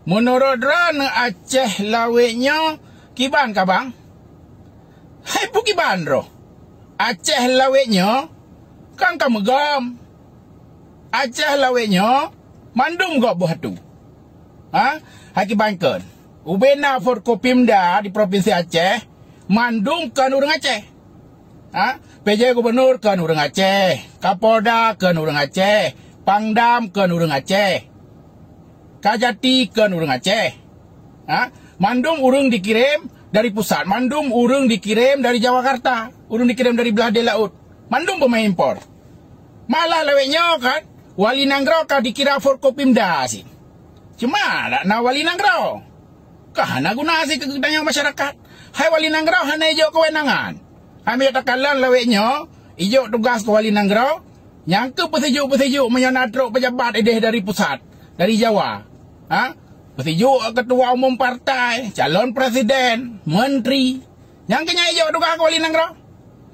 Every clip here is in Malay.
Menurut Ran Aceh laweknya kiban ka bang? Hai pu kiban ro. Aceh laweknya kan kamu gam. Aceh laweknya mandum gak buah tu. Haki bangken. Ubena Forkopimda di Provinsi Aceh mandum kan orang Aceh. PJ Gubernur kan orang Aceh, Kapolda kan orang Aceh, Pangdam kan orang Aceh, Kajati kan orang Aceh. Mandum urung dikirim dari pusat, mandum urung dikirim dari Jakarta, urung dikirim dari belah de laut. Mandum pemain impor. Malah leweknya kan Wali Nanggro kah dikira Forkopimda sih. Cuma nak Wali Nanggro. Kahana guna sih kedaya masyarakat. Hai Wali Nanggro hana ijo kewenangan. Kami katakan leweknya ijo tugas ke Wali Nanggro nyangka pesejuk menyonatruk pejabat edeh dari pusat, dari Jawa. Pesejuk ketua umum partai, calon presiden, menteri. Nyangkanya ijo tugas ke Wali Nanggro.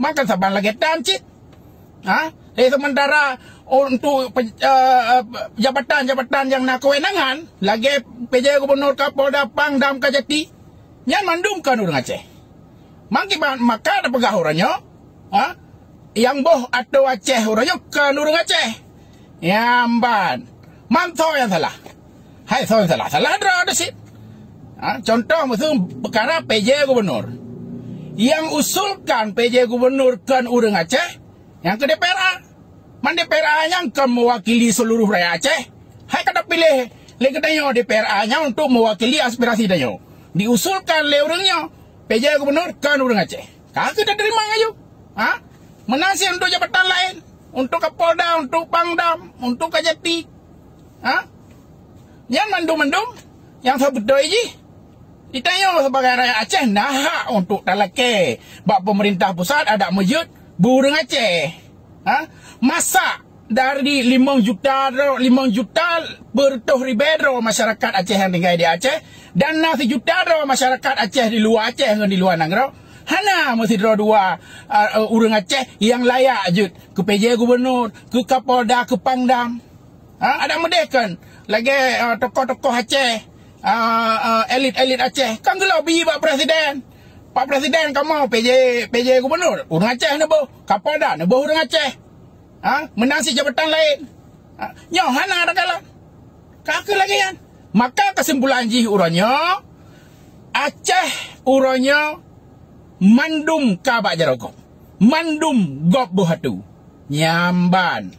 Maka saban lagi tancit. Sementara untuk jabatan-jabatan yang nak kewenangan lagi PJ Gubernur, Kapolda, Pangdam, Kajati yang mandumkan orang Aceh. Maka ada pegah orangnya yang boh atau Aceh orangnya kan orang Aceh. Yamban manto yang salah. Hai so yang salah ada sih. Contoh musuh perkara PJ Gubernur yang usulkan PJ Gubernur kan orang Aceh yang ke DPRA. DPRA yang kan mewakili seluruh rakyat Aceh. Hai kada pilih legedanyo DPRA-nya untuk mewakili aspirasi danyo. Diusulkan le orangnya PJ Gubernur kan orang Aceh. Kaki tak terima ayo. Menasih untuk jabatan lain, untuk Kapolda, untuk Pangdam, untuk Kajati. Yang mandum-mandum yang sebetul ini ditanya sebagai rakyat Aceh nah untuk talake bak pemerintah pusat ada mejut burung Aceh. Masa dari 5 juta bertuh ribu masyarakat Aceh yang tinggal di Aceh dan 1 juta masyarakat Aceh di luar Aceh yang di luar Nanggro. Hana mesti dua orang Aceh yang layak jut ke PJ Gubernur, ke Kapolda, ke Pangdam. Ada medekan lagi tokoh-tokoh Aceh, elit-elit Aceh kan gelobi Pak Presiden. Pak Presiden kamu PJ Gubernur, orang Aceh nebo, Kapolda nebo orang Aceh. Menansi jabatan lain. Hana ada kalah. Kakak lagi kan. Maka kesimpulan jih uranya Aceh uranya mandum kabak jarokok. Mandum gop buhatu. Nyamban.